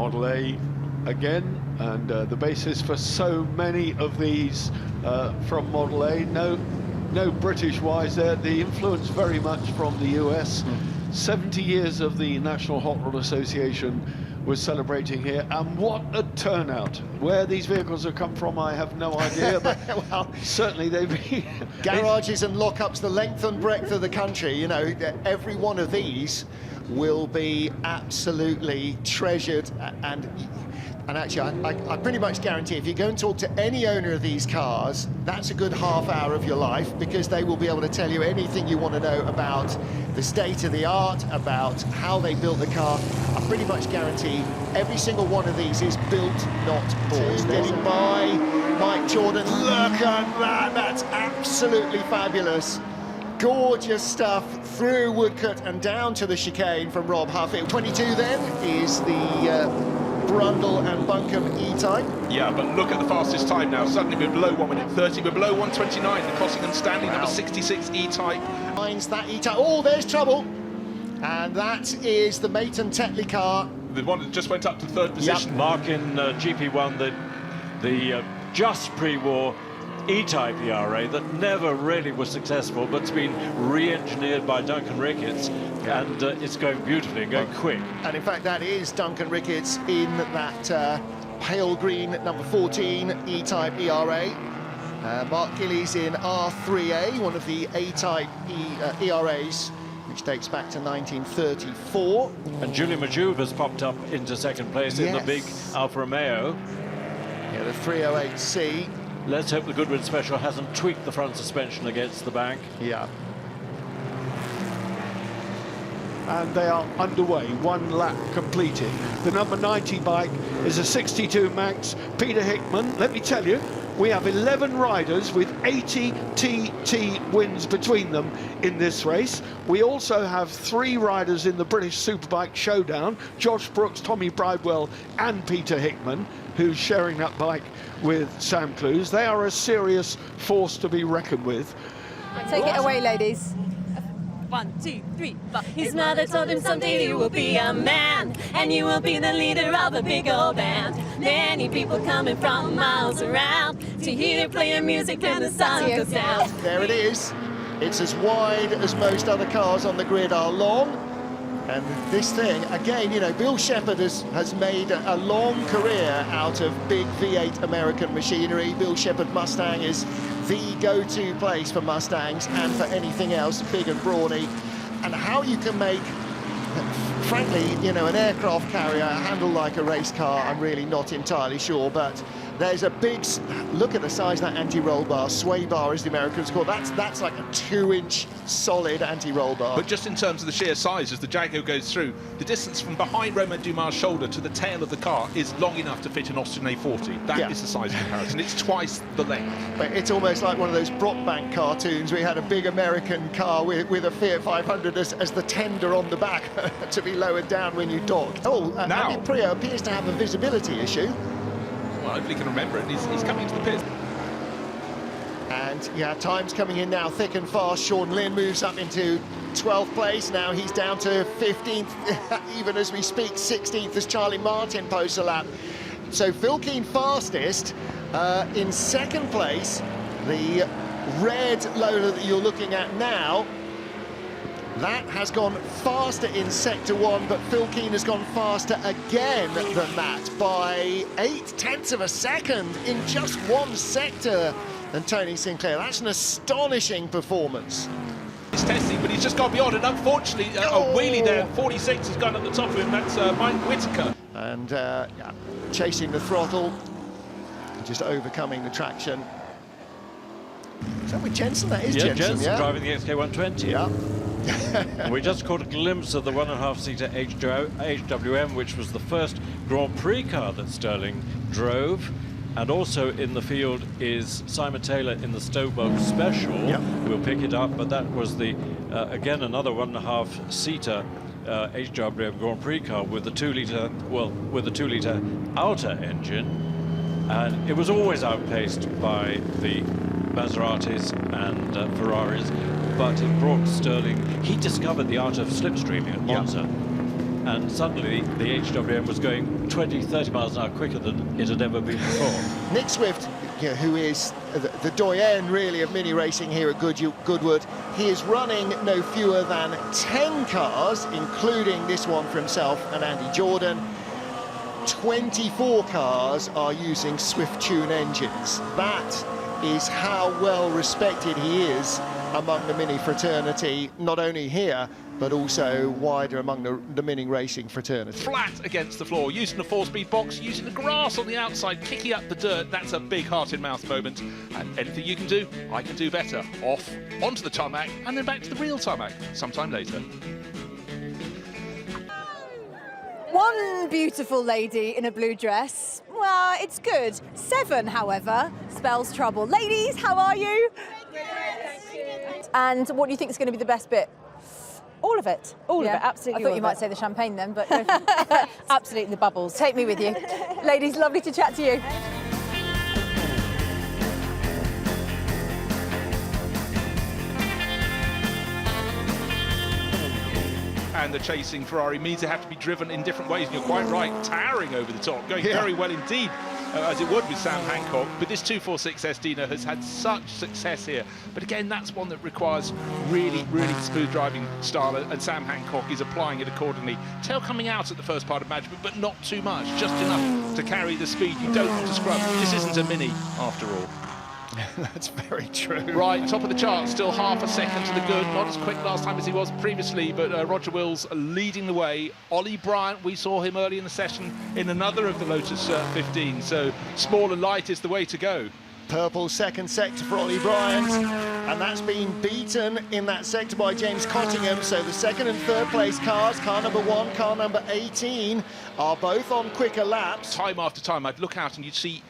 Model A again, and the basis for so many of these from Model A. No British wise there. The influence very much from the US. 70 years of the National Hot Rod Association was celebrating here, and what a turnout. Where these vehicles have come from, I have no idea, but well, certainly they've been... Garages and lockups the length and breadth of the country. You know, every one of these will be absolutely treasured, and actually I pretty much guarantee if you go and talk to any owner of these cars, that's a good half hour of your life, because they will be able to tell you anything you want to know about the state of the art, about how they built the car. I pretty much guarantee every single one of these is built, not bought. Getting by Mike Jordan, look at that, that's absolutely fabulous. Gorgeous stuff through Woodcote and down to the chicane from Rob Huffett. 22 then is the Brundle and Buncombe E-Type. Yeah, but look at the fastest time now. Suddenly we're below 1 minute 30. We're below 1:29. The Cossington Stanley number 66 E-Type. Finds that E-Type. Oh, there's trouble. And that is the Mayton Tetley car. The one that just went up to third position. Yep. Mark in GP1, the just pre-war E-Type ERA that never really was successful, but's been re-engineered by Duncan Ricketts, and it's going beautifully and going quick. And in fact, that is Duncan Ricketts in that pale green number 14 E-Type ERA. Mark Gillies in R3A, one of the A-Type ERAs, which dates back to 1934. And Julian Majuve has popped up into second place in the big Alfa Romeo. Yeah, the 308C. Let's hope the Goodwood Special hasn't tweaked the front suspension against the bank. Yeah. And they are underway, 1 lap completed. The number 90 bike is a 62 Max Peter Hickman. Let me tell you, we have 11 riders with 80 TT wins between them in this race. We also have 3 riders in the British Superbike Showdown, Josh Brooks, Tommy Bridewell and Peter Hickman, who's sharing that bike with Sam Clues. They are a serious force to be reckoned with. Take it away, ladies. 1, 2, 3, 4. His mother told him someday you will be a man, and you will be the leader of a big old band. Many people coming from miles around to hear playing music and the sun goes down. There it is. It's as wide as most other cars on the grid are long. And this thing, again, you know, Bill Shepherd has made a long career out of big V8 American machinery. Bill Shepherd Mustang is the go-to place for Mustangs and for anything else big and brawny. And how you can make, frankly, you know, an aircraft carrier handle like a race car, I'm really not entirely sure, but there's a big, look at the size of that anti-roll bar, sway bar as the Americans call it. That's like a 2-inch solid anti-roll bar. But just in terms of the sheer size, as the Jaguar goes through, the distance from behind Romain Dumas' shoulder to the tail of the car is long enough to fit an Austin A40. That is the size comparison. It's twice the length. But it's almost like one of those Brockbank cartoons. We had a big American car with a Fiat 500 as the tender on the back to be lowered down when you dock. Oh, now Andy Priaulx appears to have a visibility issue. Well, hopefully he can remember it. He's coming to the pit. And yeah, time's coming in now thick and fast. Sean Lynn moves up into 12th place. Now he's down to 15th, even as we speak. 16th as Charlie Martin posts a lap. So Phil Keane fastest. In second place, the red Lola that you're looking at now, that has gone faster in Sector 1, but Phil Keane has gone faster again than that by 0.8 of a second in just one sector than Tony Sinclair. That's an astonishing performance. He's testing, but he's just got beyond, and unfortunately, a wheelie there, 46 has gone at the top of him. That's Mike Whittaker. And yeah, chasing the throttle, just overcoming the traction. Is that with Jenson? That is Jenson, Jenson driving the XK120. Yeah. We just caught a glimpse of the 1.5-seater HWM, which was the first Grand Prix car that Stirling drove. And also in the field is Simon Taylor in the Stowboat Special. Yep. We'll pick it up, but that was the again another 1.5-seater HWM Grand Prix car with the 2-litre, well, with a 2-litre outer engine, and it was always outpaced by the Maseratis and Ferraris, but it brought Stirling. He discovered the art of slipstreaming at Monza. and suddenly the HWM was going 20, 30 miles an hour quicker than it had ever been before. Nick Swift, you know, who is the doyen really of mini racing here at Goodwood, he is running no fewer than 10 cars, including this one for himself and Andy Jordan. 24 cars are using Swift Tune engines. That is how well respected he is among the mini fraternity, not only here, but also wider among the mini racing fraternity. Flat against the floor, using the 4-speed box, using the grass on the outside, kicking up the dirt. That's a big heart-in-mouth moment. And anything you can do, I can do better. Off, onto the tarmac, and then back to the real tarmac sometime later. One beautiful lady in a blue dress. Well, it's good. 7, however, spells trouble. Ladies, how are you? And what do you think is going to be the best bit? All of it. All of it, absolutely. I thought you might say the champagne then, but absolutely the bubbles. take me with you. Ladies, lovely to chat to you. And the chasing Ferrari means they have to be driven in different ways. And you're quite right, towering over the top, going very well indeed, as it would with Sam Hancock. But this 246 Estina has had such success here. But again, that's one that requires really, really smooth driving style, and Sam Hancock is applying it accordingly. Tail coming out at the first part of management, but not too much, just enough to carry the speed. You don't want to scrub. This isn't a mini, after all. That's very true. Right, top of the chart, still half a second to the good. Not as quick last time as he was previously, but Roger Wills leading the way. Ollie Bryant, we saw him early in the session in another of the Lotus 15, so small and light is the way to go. Purple second sector for Ollie Bryant, and that's been beaten in that sector by James Cottingham. So the second and third place cars, car number 1, car number 18, are both on quicker laps. Time after time, I'd look out and you'd see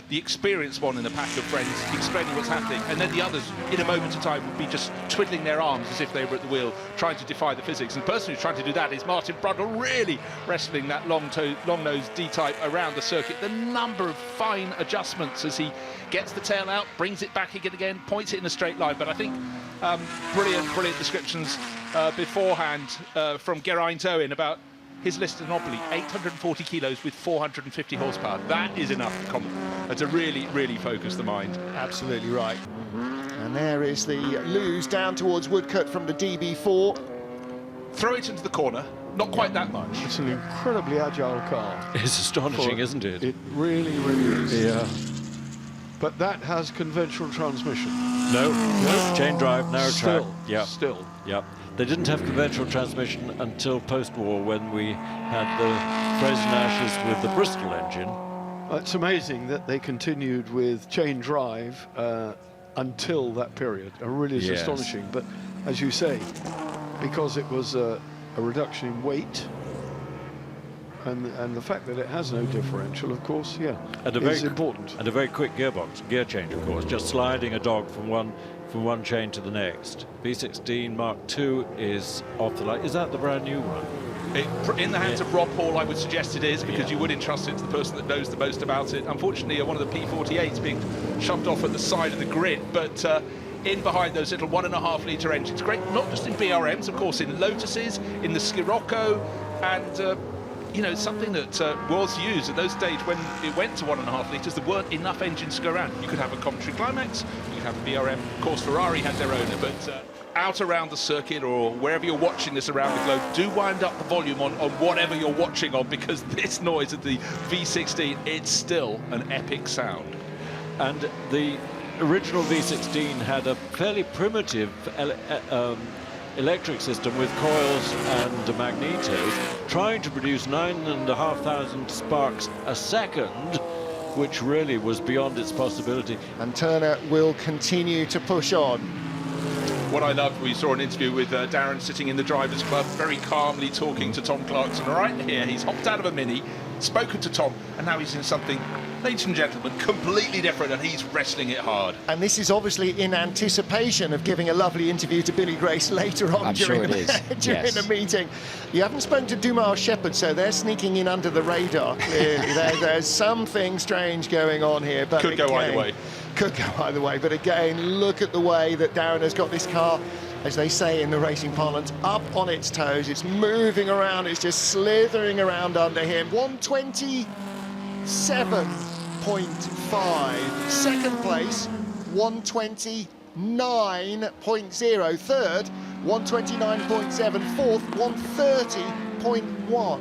the experienced one in a pack of friends explaining what's happening, and then the others in a moment of time would be just twiddling their arms as if they were at the wheel trying to defy the physics. And the person who's trying to do that is Martin Brundle, really wrestling that long-nose D-type around the circuit. The number of fine adjustments as he gets the tail out, brings it back again, points it in a straight line. But I think brilliant descriptions beforehand from Geraint Owen about his listed monopoly, 840 kilos with 450 horsepower. That is enough to really, really focus the mind. Absolutely right. And there is the lose down towards Woodcote from the DB4. Throw it into the corner, not quite that much. It's an incredibly agile car. It's astonishing, isn't it? It really, really is. Yeah. But that has conventional transmission. No. Chain drive, narrow track. Yeah. Still. Yep. They didn't have conventional transmission until post-war, when we had the Fraser Nashes with the Bristol engine. It's amazing that they continued with chain drive until that period. It really is astonishing. But as you say, because it was a reduction in weight, and the fact that it has no differential, of course, is important. And a very quick gearbox, gear change, of course, just sliding a dog from one chain to the next. V16 Mark II is off the line. Is that the brand new one? In the hands of Rob Hall, I would suggest it is, because you would entrust it to the person that knows the most about it. Unfortunately, one of the P48s being shoved off at the side of the grid, but in behind those little 1.5 litre engines. Great, not just in BRMs, of course, in Lotuses, in the Scirocco, and you know, something that was used at those days when it went to 1.5 litres. There weren't enough engines to go around. You could have a Coventry Climax, you could have a BRM. Of course, Ferrari had their own, but out around the circuit or wherever you're watching this around the globe, do wind up the volume on whatever you're watching on, because this noise of the V16, it's still an epic sound. And the original V16 had a fairly primitive electric system with coils and magnetos, trying to produce 9,500 sparks a second, which really was beyond its possibility. And Turner will continue to push on. What I loved, we saw an interview with Darren sitting in the Drivers' Club, very calmly talking to Tom Clarkson. Right here, he's hopped out of a Mini, spoken to Tom, and now he's in something, ladies and gentlemen, completely different, and he's wrestling it hard. And this is obviously in anticipation of giving a lovely interview to Billy Grace later on during the meeting. You haven't spoken to Dumas Shepherd, so they're sneaking in under the radar. Clearly, there's something strange going on here. But could go either way. could go either way. But again, look at the way that Darren has got this car, as they say in the racing parlance, up on its toes. It's moving around, it's just slithering around under him. 127.5. Second place, 129.0. Third, 129.7. Fourth, 130.1.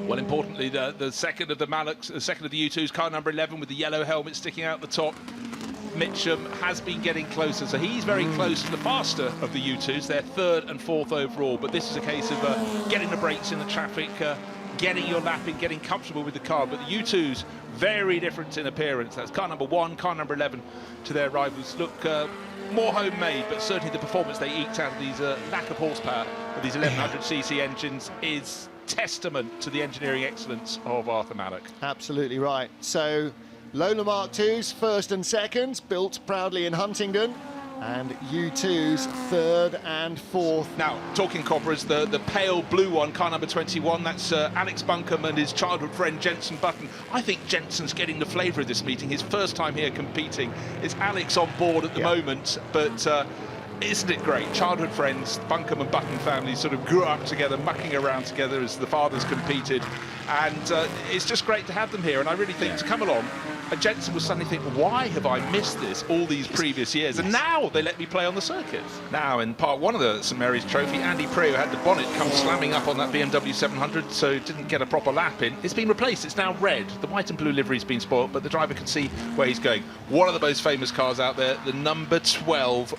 Well, importantly, the second of the Malloks, the second of the U2s, car number 11 with the yellow helmet sticking out the top. Mitchum has been getting closer, so he's very close to the faster of the U2s. They're third and fourth overall, but this is a case of getting the brakes in the traffic, getting your lap in, getting comfortable with the car. But the U2s, very different in appearance. That's car number 1, car number 11 to their rivals. Look more homemade, but certainly the performance they eked out of these lack of horsepower of these 1100cc engines is testament to the engineering excellence of Arthur Mallock. Absolutely right. So Lola Mark II's first and second, built proudly in Huntingdon, and U2's third and fourth. Now, talking Cobras, the pale blue one, car number 21, that's Alex Buncombe and his childhood friend Jenson Button. I think Jenson's getting the flavour of this meeting. His first time here competing. Is Alex on board at the moment, but isn't it great? Childhood friends, Buncombe and Button families sort of grew up together, mucking around together as the fathers competed, and it's just great to have them here. And I really think to come along, and Jenson will suddenly think, why have I missed this all these previous years? And now they let me play on the circuit. Now, in part 1 of the St Mary's Trophy, Andy Preo had the bonnet come slamming up on that BMW 700, so didn't get a proper lap in. It's been replaced, it's now red. The white and blue livery's been spoilt, but the driver can see where he's going. One of the most famous cars out there, the number 12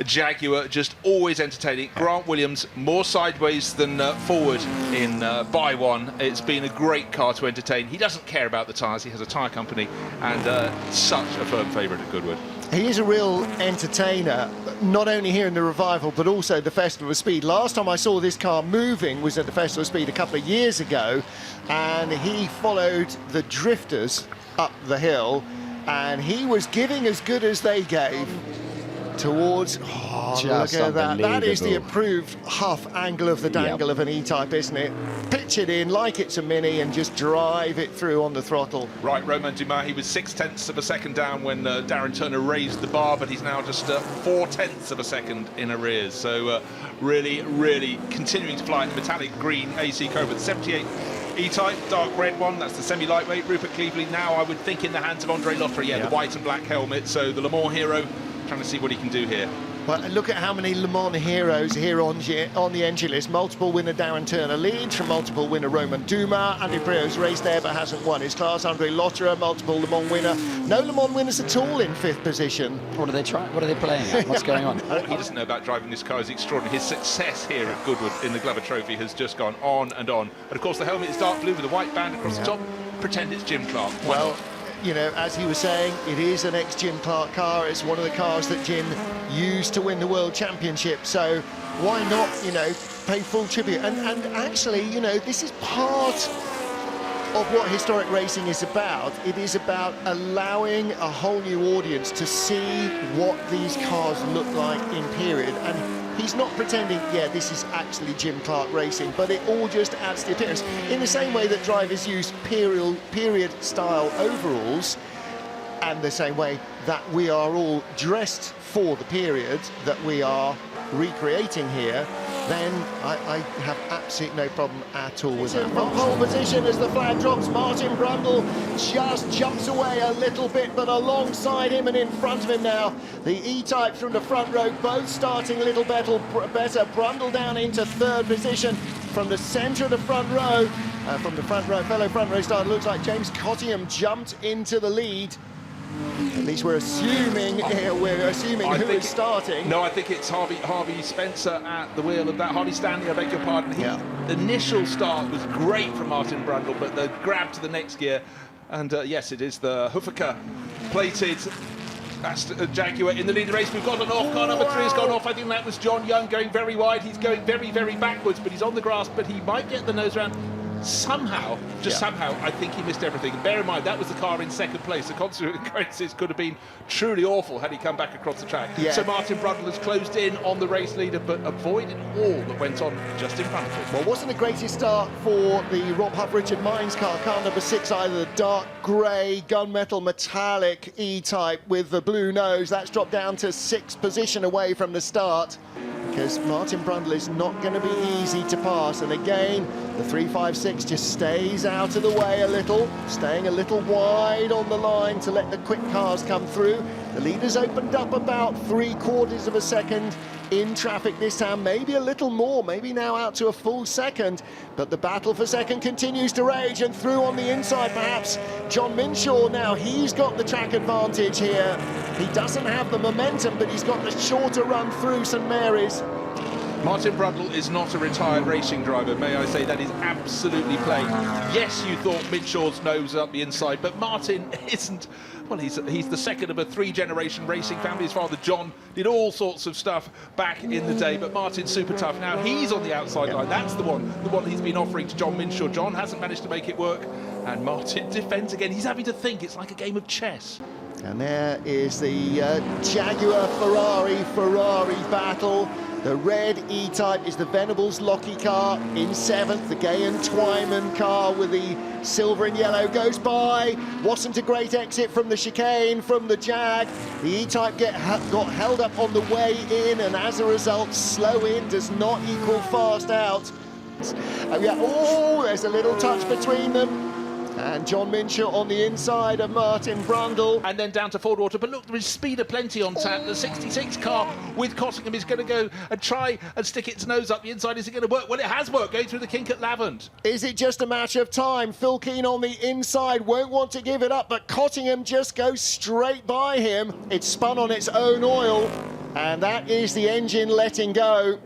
Jaguar, just always entertaining. Grant Williams, more sideways than forward in Buy One. It's been a great car to entertain. He doesn't care about the tyres, he has a tyre company, and such a firm favourite at Goodwood. He is a real entertainer, not only here in the Revival, but also the Festival of Speed. Last time I saw this car moving was at the Festival of Speed a couple of years ago, and he followed the drifters up the hill, and he was giving as good as they gave towards, look at that. That is the approved Huff angle of the dangle of an E-Type, isn't it? Pitch it in like it's a Mini and just drive it through on the throttle. Right, Romain Dumas, he was 0.6 of a second down when Darren Turner raised the bar, but he's now just 0.4 of a second in arrears. So really, really continuing to fly in the metallic green AC Cobra. 78 E-Type, dark red one, that's the semi-lightweight. Rupert Cleveley now, I would think, in the hands of Andre Lottery. The white and black helmet, so the Le Mans hero trying to see what he can do here. Well, look at how many Le Mans heroes here on the entry list. Multiple winner Darren Turner leads from multiple winner Romain Dumas. Andy Preo's raced there but hasn't won his class. Andre Lotterer, multiple Le Mans winner. No Le Mans winners at all in 5th position. What are they trying? What are they playing at? What's going on? What he doesn't know about driving this car is extraordinary. His success here at Goodwood in the Glover Trophy has just gone on and on. And of course the helmet is dark blue with a white band across the top. Pretend it's Jim Clark. Well, you know, as he was saying, it is an ex-Jim Clark car. It's one of the cars that Jim used to win the World Championship. So why not, you know, pay full tribute? And actually, you know, this is part of what historic racing is about. It is about allowing a whole new audience to see what these cars look like in period. And he's not pretending, yeah, this is actually Jim Clark racing, but it all just adds to the appearance. In the same way that drivers use period-style overalls, and the same way that we are all dressed for the period that we are recreating here, then I have absolutely no problem at all with that. From pole position as the flag drops, Martin Brundle just jumps away a little bit, but alongside him and in front of him now, the E-Type from the front row, both starting a little better. Brundle down into 3rd position from the centre of the front row. Fellow front row starter, looks like James Cottingham jumped into the lead. At least we're assuming who is starting. No, I think it's Harvey Spencer at the wheel of that. Harvey Stanley, I beg your pardon. The initial start was great from Martin Brundle, but the grab to the next gear, and yes, it is the Huffaker plated. That's Jaguar in the lead of the race. We've got an off. Car number 3 has gone off. I think that was John Young going very wide. He's going very, very backwards, but he's on the grass, but he might get the nose round. somehow, somehow, I think he missed everything. And bear in mind, that was the car in second place. The consequences could have been truly awful had he come back across the track. Yeah. So Martin Brundle has closed in on the race leader, but avoided all that went on just in front of him. Well, wasn't the greatest start for the Rob Huff Richard Mines car number 6 either. The dark grey gunmetal metallic E-type with the blue nose. That's dropped down to 6th position away from the start, because Martin Brundle is not going to be easy to pass. And again, the 356 just stays out of the way a little, staying a little wide on the line to let the quick cars come through. The leader's opened up about 3/4 of a second in traffic this time, maybe a little more, maybe now out to a full second. But the battle for second continues to rage, and through on the inside perhaps John Minshaw now. He's got the track advantage here. He doesn't have the momentum, but he's got the shorter run through St Mary's. Martin Brundle is not a retired racing driver, may I say. That is absolutely plain. Yes, you thought Minshaw's nose up the inside, but Martin isn't. Well, he's the second of a 3-generation racing family. His father, John, did all sorts of stuff back in the day, but Martin's super tough. Now he's on the outside line. That's the one he's been offering to John Minshaw. John hasn't managed to make it work, and Martin defends again. He's having to think. It's like a game of chess. And there is the Jaguar Ferrari battle. The red E-Type is the Venables Lockie car in 7th. The Gay and Twyman car with the silver and yellow goes by. Wasn't a great exit from the chicane from the Jag. The E-Type got held up on the way in, and as a result, slow in does not equal fast out. Oh, there's a little touch between them. And John Minshaw on the inside of Martin Brundle. And then down to Fordwater. But look, there is speed aplenty on tap. The 66 car with Cottingham is going to go and try and stick its nose up the inside. Is it going to work? Well, it has worked, going through the kink at Lavant. Is it just a matter of time? Phil Keane on the inside won't want to give it up, but Cottingham just goes straight by him. It's spun on its own oil, and that is the engine letting go.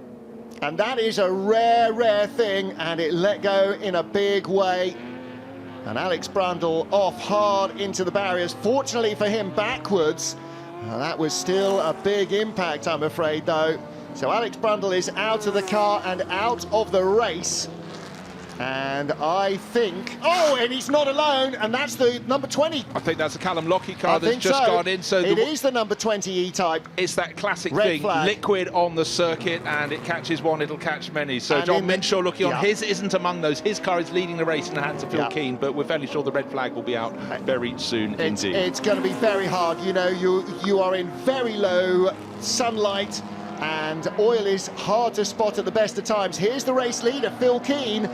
And that is a rare, rare thing, and it let go in a big way. And Alex Brundle off hard into the barriers. Fortunately for him, backwards. That was still a big impact, I'm afraid, though. So Alex Brundle is out of the car and out of the race. And I think... Oh, and he's not alone, and that's the number 20. I think that's a Callum Lockie car that's just gone in. So it is the number 20 E-Type. It's that classic Red thing, flag. liquid on the circuit, and it catches one, it'll catch many. So And John in the- Minshaw looking on. Yeah. His isn't among those. His car is leading the race in the hands of Phil Yeah. Keane, but we're fairly sure the red flag will be out very soon indeed. It's going to be very hard. You know, you are in very low sunlight, and oil is hard to spot at the best of times. Here's the race leader, Phil Keane.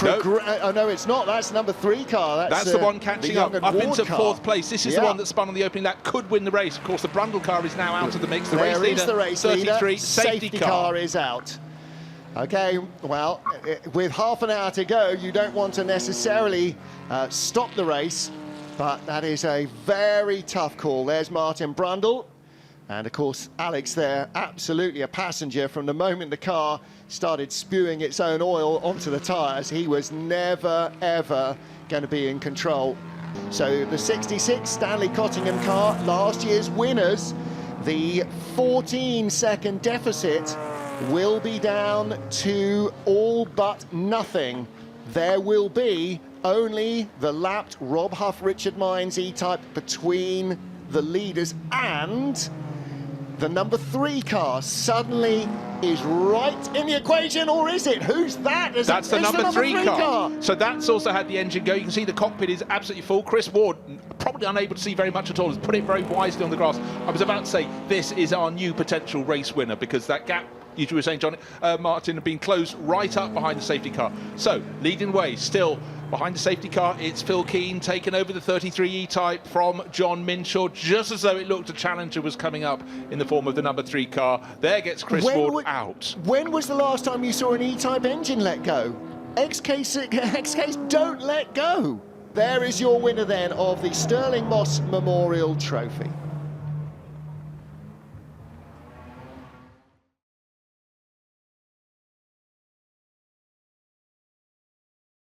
Oh, no, it's not. That's number 3 car. That's the one catching up into car. 4th place. This is the one that spun on the opening lap, could win the race. Of course, the Brundle car is now out of the mix. The race There leader, is the race 33, leader. safety car. is out. Okay, well, with half an hour to go, you don't want to necessarily stop the race, but that is a very tough call. There's Martin Brundle. And of course, Alex there, absolutely a passenger from the moment the car started spewing its own oil onto the tyres. He was never, ever going to be in control. So the 66 Stanley Cottingham car, last year's winners, the 14-second deficit will be down to all but nothing. There will be only the lapped Rob Huff Richard Mines E-Type between the leaders, and the number 3 car suddenly is right in the equation, or is it? Who's that? That's the number 3 car. So that's also had the engine go. You can see the cockpit is absolutely full. Chris Ward, probably unable to see very much at all, has put it very wisely on the grass. I was about to say, this is our new potential race winner, because that gap, you were saying, John, Martin, had been closed right up behind the safety car. So, leading way, still behind the safety car, it's Phil Keane taking over the 33 E-Type from John Minshaw, just as though it looked a challenger was coming up in the form of the number 3 car. There gets Chris Ward out. When was the last time you saw an E-Type engine let go? XKs don't let go. There is your winner then of the Stirling Moss Memorial Trophy.